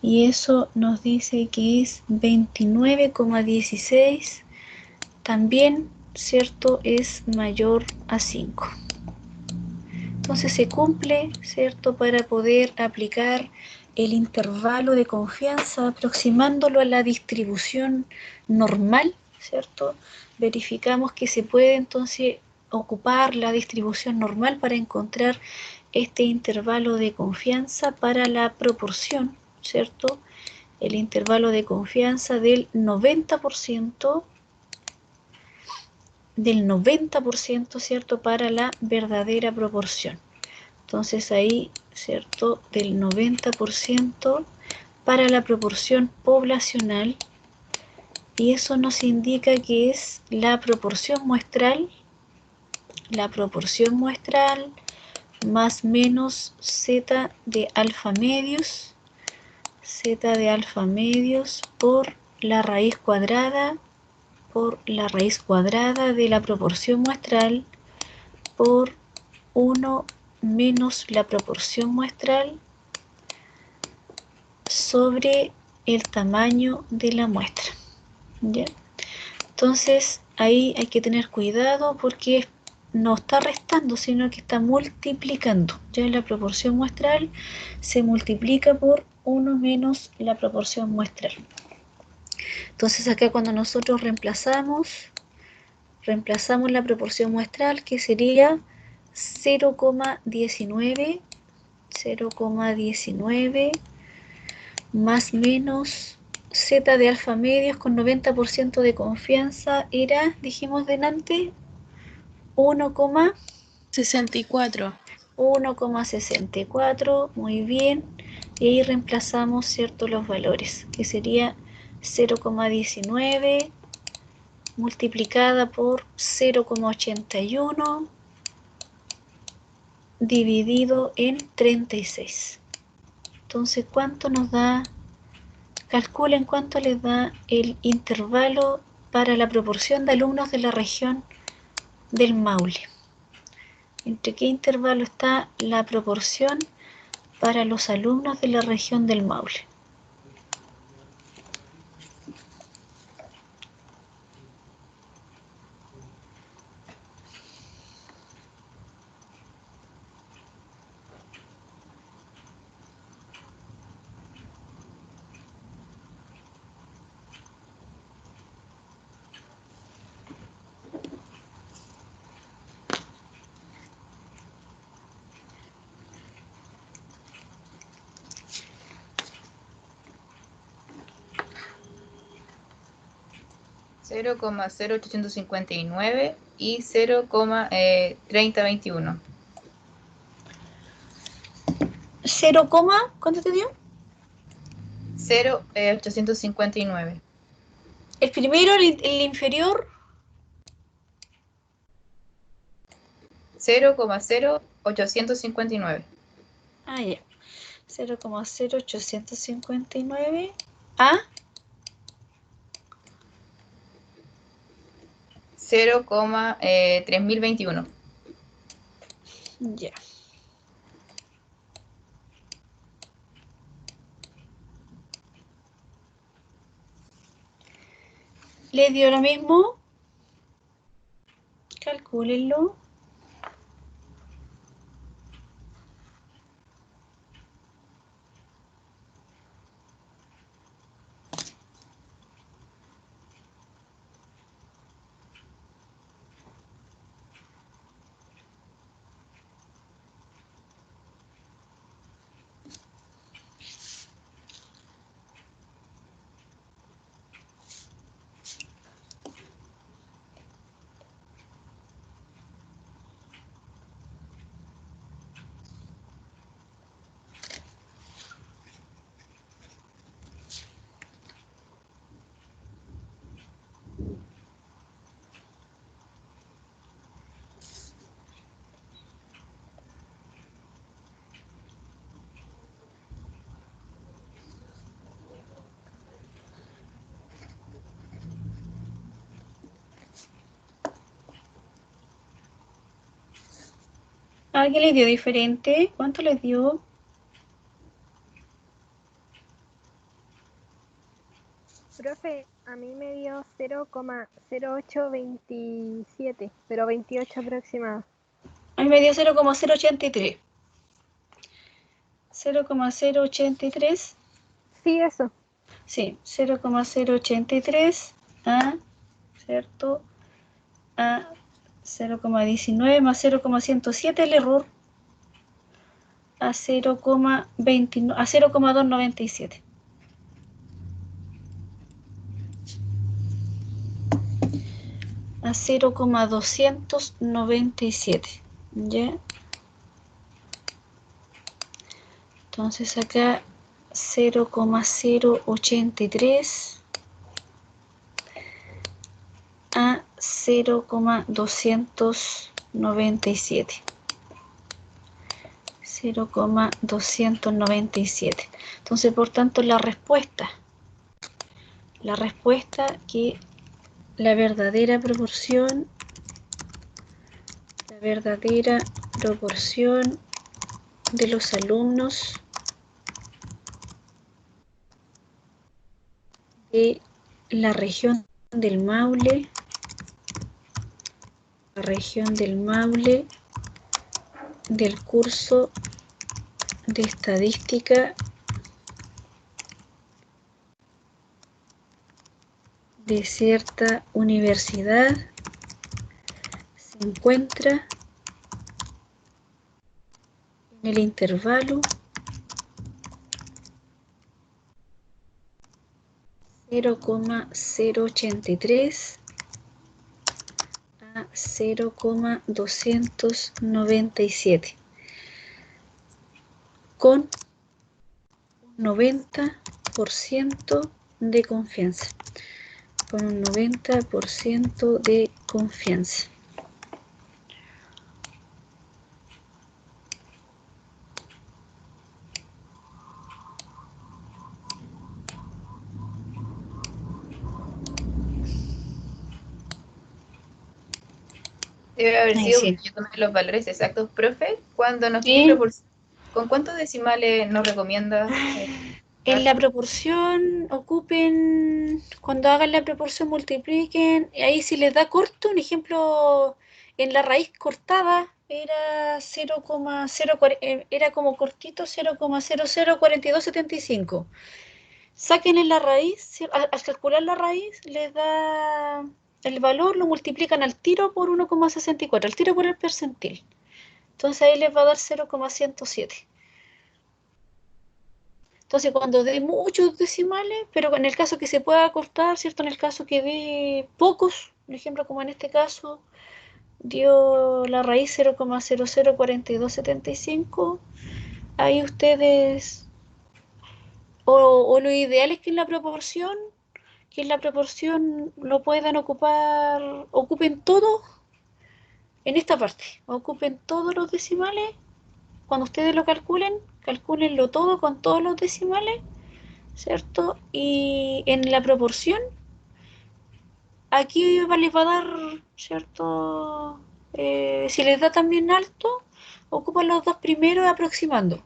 y eso nos dice que es 29,16, también, ¿cierto?, es mayor a 5. Entonces se cumple, ¿cierto?, para poder aplicar el intervalo de confianza aproximándolo a la distribución normal, ¿cierto? Verificamos que se puede entonces ocupar la distribución normal para encontrar este intervalo de confianza para la proporción, ¿cierto? El intervalo de confianza del 90%, ¿cierto?, para la verdadera proporción. Entonces ahí, ¿cierto?, del 90% para la proporción poblacional, y eso nos indica que es la proporción muestral más menos z de alfa medios por la raíz cuadrada de la proporción muestral por 1 menos la proporción muestral sobre el tamaño de la muestra. ¿Ya? Entonces ahí hay que tener cuidado porque no está restando, sino que está multiplicando. Ya la proporción muestral se multiplica por 1 menos la proporción muestral. Entonces acá cuando nosotros reemplazamos la proporción muestral, que sería 0,19 más menos z de alfa medios con 90% de confianza era, dijimos delante, 64. 1,64, muy bien. Y ahí reemplazamos, ¿cierto?, los valores, que sería 0,19 multiplicada por 0,81 dividido en 36. Entonces, ¿cuánto nos da? Calculen cuánto les da el intervalo para la proporción de alumnos de la región del Maule. ¿Entre qué intervalo está la proporción para los alumnos de la región del Maule? $0,0859 y 0,3021. 0, ¿cuánto te dio? 0,859. El primero, el inferior. 0,0859. Ah, ya. 0,0859 a 0,3021. ya. ¿Le dio lo mismo? Calcúlenlo. ¿A qué le dio diferente? ¿Cuánto les dio? Profe, a mí me dio 0,0827, pero 28 aproximado. A mí me dio 0,083. 0,083. Sí, eso. Sí, 0,083 a, ¿cierto? A 0,19 más 0,107 el error a 0,29 a 0,297. A 0,297. ¿Ya? Entonces acá 0,083 a 0,297. 0,297. Entonces, por tanto, la respuesta que la verdadera proporción de los alumnos de la región del Maule, del curso de estadística de cierta universidad se encuentra en el intervalo 0,083 a 0,297. con 90% de confianza. Con un 90% de confianza. Debe haber Ahí sido sí. porque yo tomé los valores exactos, profe, cuando nos pide Y proporción. ¿Con cuántos decimales nos recomienda? en la proporción ocupen, cuando hagan la proporción multipliquen, ahí si les da corto, un ejemplo, en la raíz cortada era 0,0, era como cortito 0,004275. Saquen en la raíz, al calcular la raíz les da el valor, lo multiplican al tiro por 1,64, al tiro por el percentil. Entonces ahí les va a dar 0,107. Entonces, cuando dé muchos decimales, pero en el caso que se pueda cortar, ¿cierto? En el caso que dé pocos, por ejemplo, como en este caso, dio la raíz 0,004275, ahí ustedes, o lo ideal es que en la proporción lo puedan ocupar, ocupen todo en esta parte, ocupen todos los decimales, cuando ustedes lo calculen, calcúlenlo todo con todos los decimales, ¿cierto? Y en la proporción, aquí les va a dar, ¿cierto? Si les da también alto, ocupan los dos primeros aproximando.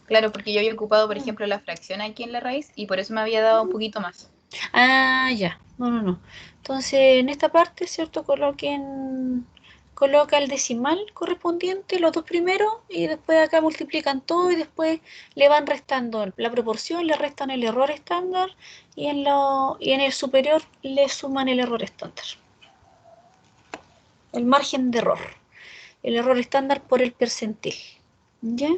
Claro, porque yo había ocupado, por ejemplo, la fracción aquí en la raíz y por eso me había dado un poquito más. Ah, ya. No. Entonces, en esta parte, ¿cierto? Coloca el decimal correspondiente, los dos primeros, y después acá multiplican todo y después le van restando la proporción, le restan el error estándar y en el superior le suman el error estándar. El margen de error. El error estándar por el percentil. ¿Ya?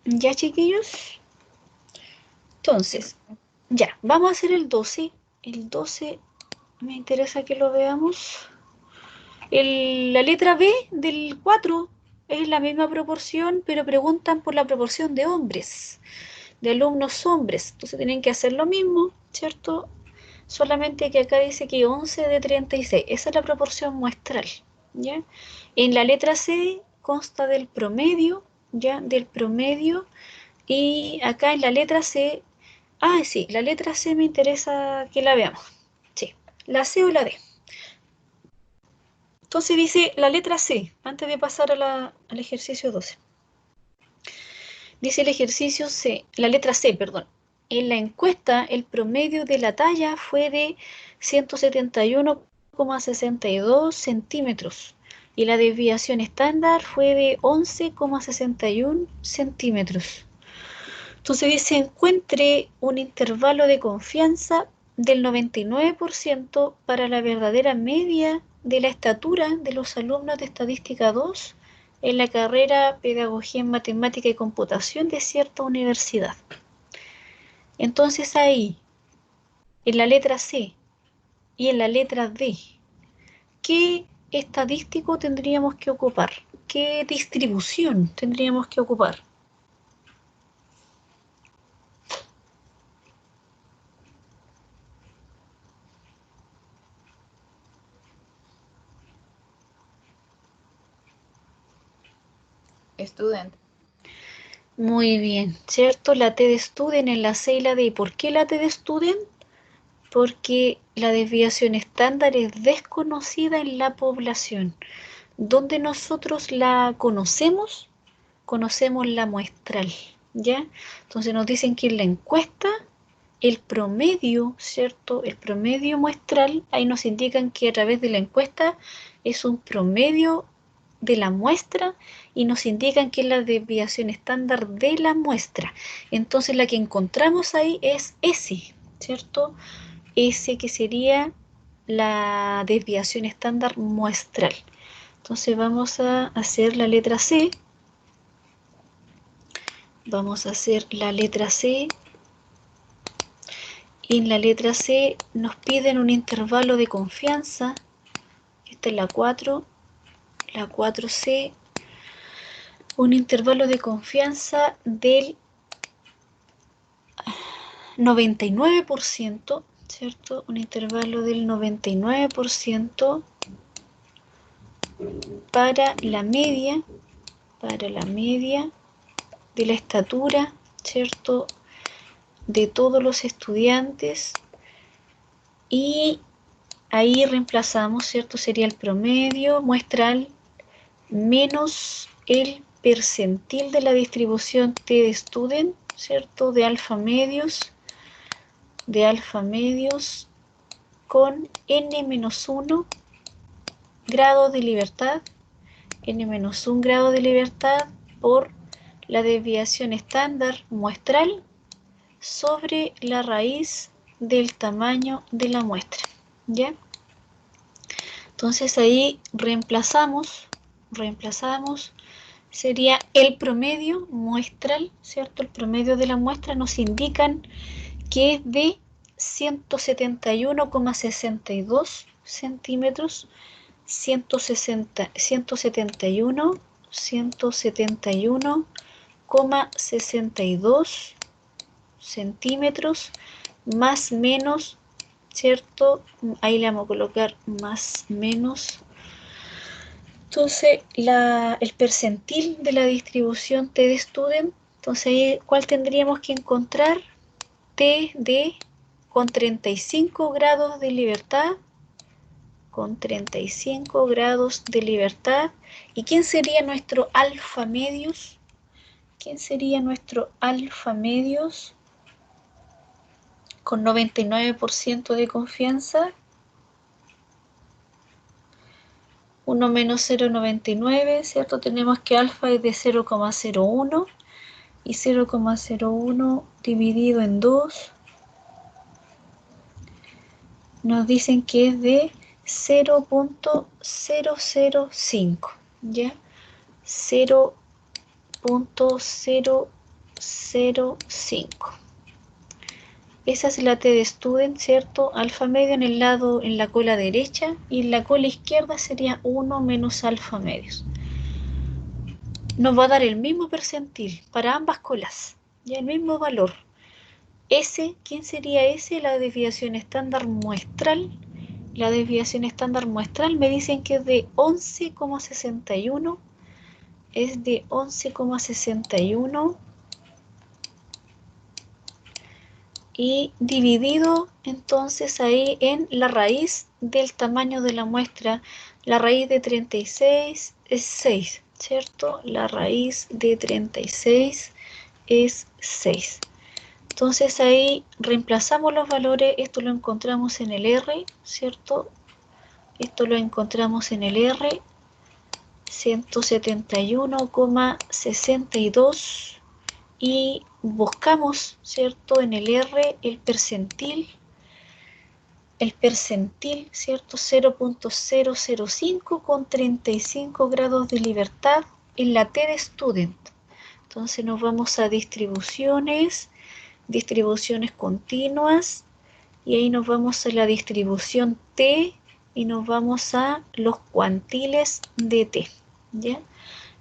¿Ya, chiquillos? Entonces, ya, vamos a hacer el 12. El 12 me interesa que lo veamos. La letra B del 4 es la misma proporción, pero preguntan por la proporción de hombres, de alumnos hombres. Entonces tienen que hacer lo mismo, ¿cierto? Solamente que acá dice que 11 de 36. Esa es la proporción muestral, ¿ya? En la letra C consta del promedio, ¿ya? Del promedio. Y acá en la letra C, sí, la letra C me interesa que la veamos. Sí, la C o la D. Entonces dice la letra C, antes de pasar al ejercicio 12. Dice el ejercicio C, la letra C, perdón. En la encuesta, el promedio de la talla fue de 171,62 centímetros y la desviación estándar fue de 11,61 centímetros. Entonces dice, encuentre un intervalo de confianza del 99% para la verdadera media de la estatura de los alumnos de Estadística 2 en la carrera Pedagogía en Matemática y Computación de cierta universidad. Entonces ahí, en la letra C y en la letra D, ¿qué estadístico tendríamos que ocupar? ¿Qué distribución tendríamos que ocupar? Student. Muy bien, ¿cierto? La T de student en la C y la D. ¿Por qué la T de student? Porque la desviación estándar es desconocida en la población. ¿Dónde nosotros la conocemos? Conocemos la muestral, ¿ya? Entonces nos dicen que en la encuesta el promedio, ¿cierto? El promedio muestral, ahí nos indican que a través de la encuesta es un promedio de la muestra y nos indican que es la desviación estándar de la muestra. Entonces la que encontramos ahí es S, ¿cierto? S que sería la desviación estándar muestral. Entonces vamos a hacer la letra C. Vamos a hacer la letra C Y en la letra C nos piden un intervalo de confianza. Esta es la 4, la 4C. Un intervalo de confianza del 99%, ¿cierto? Un intervalo del 99% para la media de la estatura, ¿cierto? De todos los estudiantes. Y ahí reemplazamos, ¿cierto? Sería el promedio muestral menos el percentil de la distribución T de student, ¿cierto? De alfa medios con n-1 grado de libertad, n-1 grado de libertad por la desviación estándar muestral sobre la raíz del tamaño de la muestra, ¿ya? Entonces ahí reemplazamos, sería el promedio muestral, ¿cierto? El promedio de la muestra nos indican que es de 171,62 centímetros, 171,62 centímetros, más menos, ¿cierto? Ahí le vamos a colocar más menos. Entonces, el percentil de la distribución T de student, entonces, ¿cuál tendríamos que encontrar? T de con 35 grados de libertad, con 35 grados de libertad. ¿Y quién sería nuestro alfa medios? ¿Quién sería nuestro alfa medios? Con 99% de confianza. 1 menos 0,99, ¿cierto? Tenemos que alfa es de 0,01 y 0,01 dividido en 2 nos dicen que es de 0.005, ¿ya? 0.005. Esa es la T de student, ¿cierto? Alfa medio en el lado, en la cola derecha, y en la cola izquierda sería 1 menos alfa medios. Nos va a dar el mismo percentil para ambas colas, ya el mismo valor. S, ¿quién sería S? La desviación estándar muestral. La desviación estándar muestral me dicen que es de 11,61. Es de 11,61. Y dividido entonces ahí en la raíz del tamaño de la muestra. La raíz de 36 es 6, ¿cierto? La raíz de 36 es 6. Entonces ahí reemplazamos los valores, esto lo encontramos en el R, ¿cierto? Esto lo encontramos en el R, 171,62 y buscamos, ¿cierto? En el R el percentil, ¿cierto? 0.005 con 35 grados de libertad en la T de student. Entonces nos vamos a distribuciones continuas, y ahí nos vamos a la distribución T y nos vamos a los cuantiles de T, ¿ya?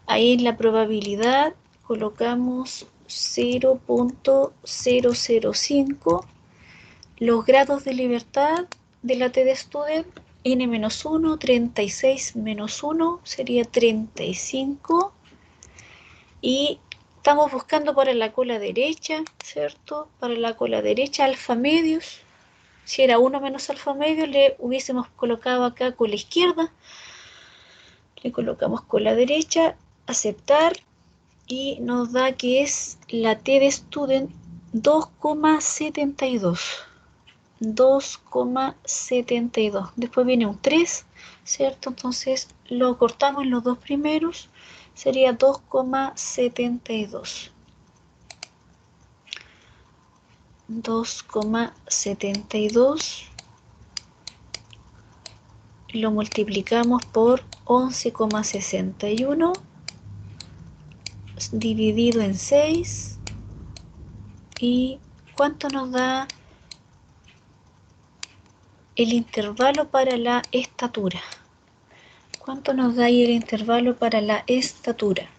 Ahí en la probabilidad colocamos 0.005, los grados de libertad de la T de student, n-1, 36 menos 1 sería 35, y estamos buscando para la cola derecha, ¿cierto? Para la cola derecha, alfa medios. Si era 1 menos alfa medios, le hubiésemos colocado acá cola izquierda. Le colocamos cola derecha, aceptar, y nos da que es la T de student 2,72. 2,72. Después viene un 3, ¿cierto? Entonces lo cortamos en los dos primeros. Sería 2,72. 2,72 lo multiplicamos por 11,61 dividido en 6, y ¿cuánto nos da el intervalo para la estatura. ¿Cuánto nos da ahí el intervalo para la estatura?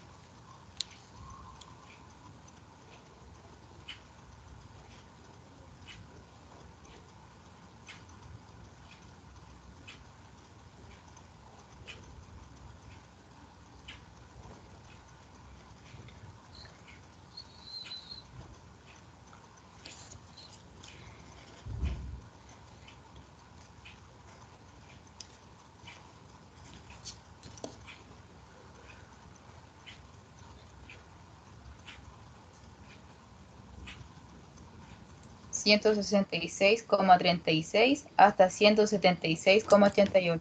$166,36 hasta 176,88.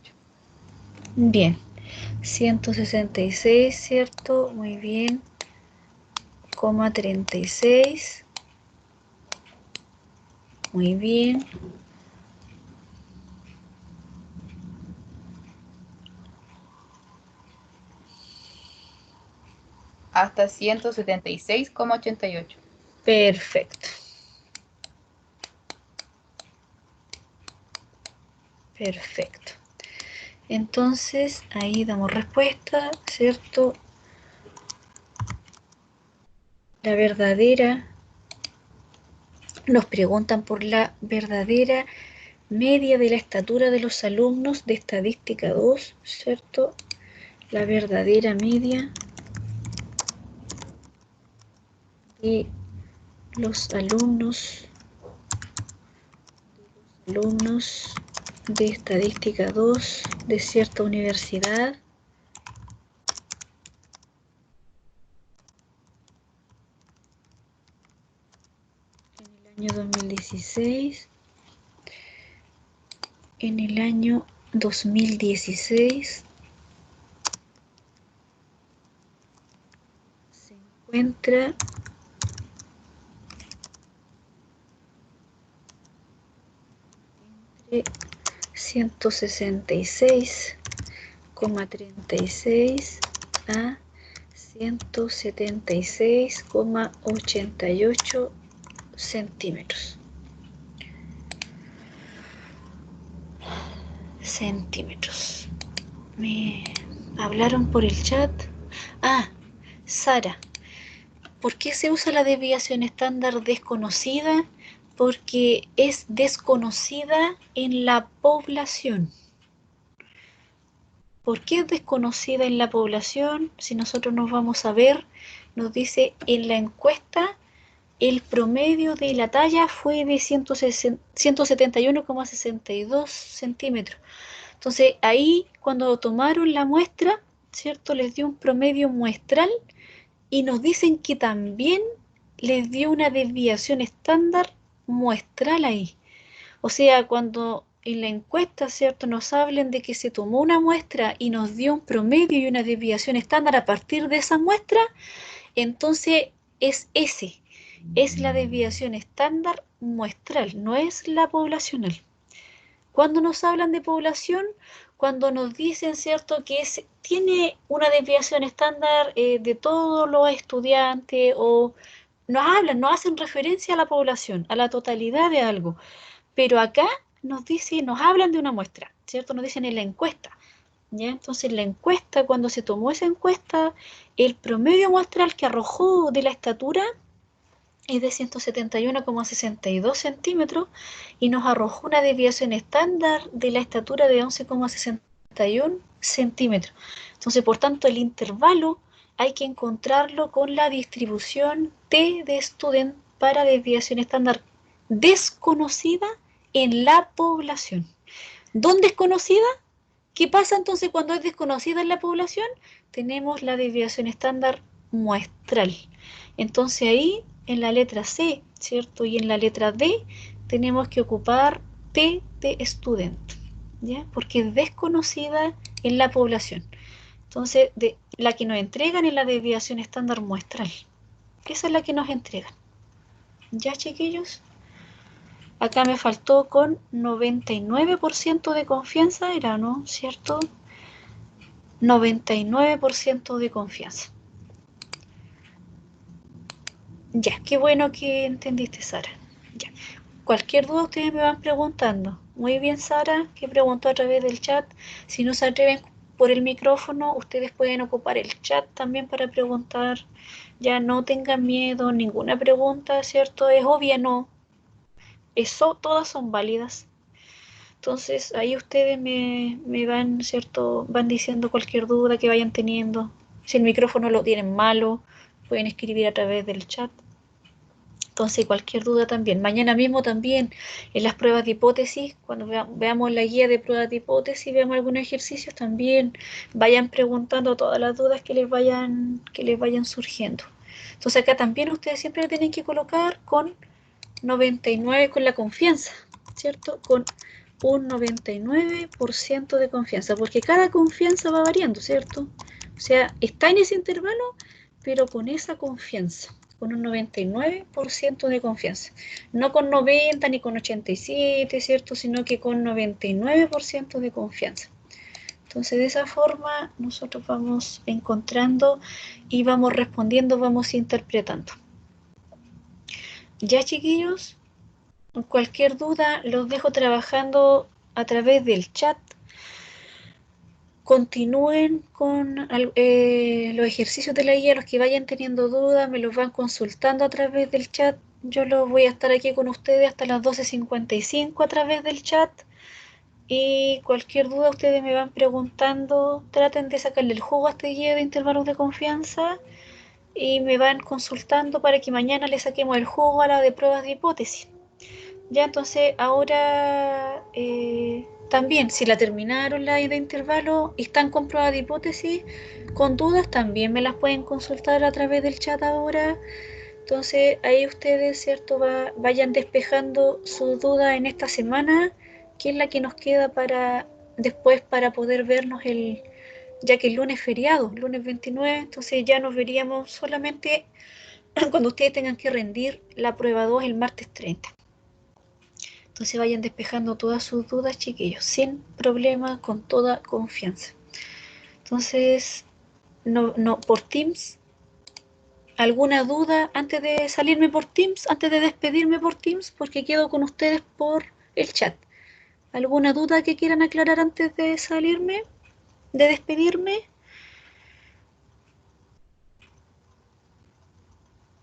Bien, 166, ¿cierto? Muy bien. 36. Muy bien. Hasta 176,88. Perfecto. Perfecto. Entonces, ahí damos respuesta, ¿cierto? La verdadera, nos preguntan por la verdadera media de la estatura de los alumnos de estadística 2, ¿cierto? La verdadera media de los alumnos de estadística 2 de cierta universidad en el año 2016, en el año 2016 se encuentra entre 166,36 a 176,88 centímetros. Me hablaron por el chat. Ah, Sara, ¿por qué se usa la desviación estándar desconocida? Porque es desconocida en la población. ¿Por qué es desconocida en la población? Si nosotros nos vamos a ver, nos dice en la encuesta el promedio de la talla fue de 171,62 centímetros. Entonces ahí cuando tomaron la muestra, ¿cierto? Les dio un promedio muestral y nos dicen que también les dio una desviación estándar muestral ahí. O sea, cuando en la encuesta, ¿cierto?, nos hablen de que se tomó una muestra y nos dio un promedio y una desviación estándar a partir de esa muestra, entonces es la desviación estándar muestral, no es la poblacional. Cuando nos hablan de población, cuando nos dicen, ¿cierto?, que tiene una desviación estándar de todos los estudiantes, o nos hacen referencia a la población, a la totalidad de algo. Pero acá nos hablan de una muestra, ¿cierto? Nos dicen en la encuesta, ¿ya? Entonces la encuesta, cuando se tomó esa encuesta, el promedio muestral que arrojó de la estatura es de 171,62 centímetros y nos arrojó una desviación estándar de la estatura de 11,61 centímetros. Entonces, por tanto, el intervalo hay que encontrarlo con la distribución T de student para desviación estándar desconocida en la población. ¿Dónde es conocida? ¿Qué pasa entonces cuando es desconocida en la población? Tenemos la desviación estándar muestral. Entonces ahí en la letra C, ¿cierto? Y en la letra D tenemos que ocupar T de student, ¿ya? Porque es desconocida en la población. Entonces, la que nos entregan es la desviación estándar muestral. Esa es la que nos entregan. ¿Ya, chiquillos? Acá me faltó con 99% de confianza, era, ¿no? ¿Cierto? 99% de confianza. Ya, qué bueno que entendiste, Sara. Ya. Cualquier duda ustedes me van preguntando. Muy bien, Sara, que preguntó a través del chat. Si no se atreven por el micrófono, ustedes pueden ocupar el chat también para preguntar. Ya no tengan miedo, ninguna pregunta, ¿cierto? Es obvia, no. Eso, todas son válidas. Entonces, ahí ustedes me van, ¿cierto? Van diciendo cualquier duda que vayan teniendo. Si el micrófono lo tienen malo, pueden escribir a través del chat. Entonces, cualquier duda también. Mañana mismo también, en las pruebas de hipótesis, cuando veamos la guía de pruebas de hipótesis, veamos algunos ejercicios, también vayan preguntando todas las dudas que les vayan surgiendo. Entonces, acá también ustedes siempre tienen que colocar con 99, con la confianza, ¿cierto? Con un 99% de confianza, porque cada confianza va variando, ¿cierto? O sea, está en ese intervalo, pero con esa confianza, con un 99% de confianza. No con 90 ni con 87, ¿cierto? Sino que con 99% de confianza. Entonces, de esa forma, nosotros vamos encontrando y vamos respondiendo, vamos interpretando. Ya, chiquillos, cualquier duda los dejo trabajando a través del chat. Continúen con los ejercicios de la guía, los que vayan teniendo dudas, me los van consultando a través del chat. Yo los voy a estar aquí con ustedes hasta las 12:55 a través del chat. Y cualquier duda ustedes me van preguntando, traten de sacarle el jugo a este guía de intervalos de confianza y me van consultando para que mañana le saquemos el jugo a la de pruebas de hipótesis. Ya, entonces ahora también, si la terminaron la de intervalo y están con pruebas de hipótesis, con dudas también me las pueden consultar a través del chat ahora. Entonces ahí ustedes, ¿cierto? Vayan despejando sus dudas en esta semana, que es la que nos queda para después para poder vernos ya que el lunes es feriado, lunes 29, entonces ya nos veríamos solamente cuando ustedes tengan que rendir la prueba 2 el martes 30. Entonces vayan despejando todas sus dudas, chiquillos, sin problema, con toda confianza. Entonces, no por Teams, ¿alguna duda antes de salirme por Teams, antes de despedirme por Teams? Porque quedo con ustedes por el chat. ¿Alguna duda que quieran aclarar antes de salirme, de despedirme?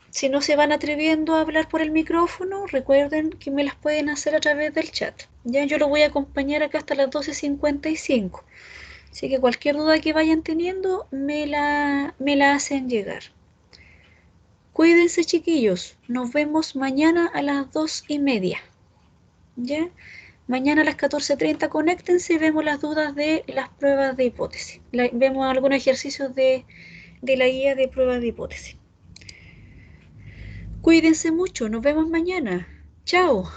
Si no se van atreviendo a hablar por el micrófono, recuerden que me las pueden hacer a través del chat. Ya yo lo voy a acompañar acá hasta las 12:55. Así que cualquier duda que vayan teniendo, me la hacen llegar. Cuídense, chiquillos. Nos vemos mañana a las 2:30. ¿Ya? Mañana a las 14:30 conéctense y vemos las dudas de las pruebas de hipótesis. Vemos algunos ejercicios de la guía de pruebas de hipótesis. Cuídense mucho, nos vemos mañana. Chao.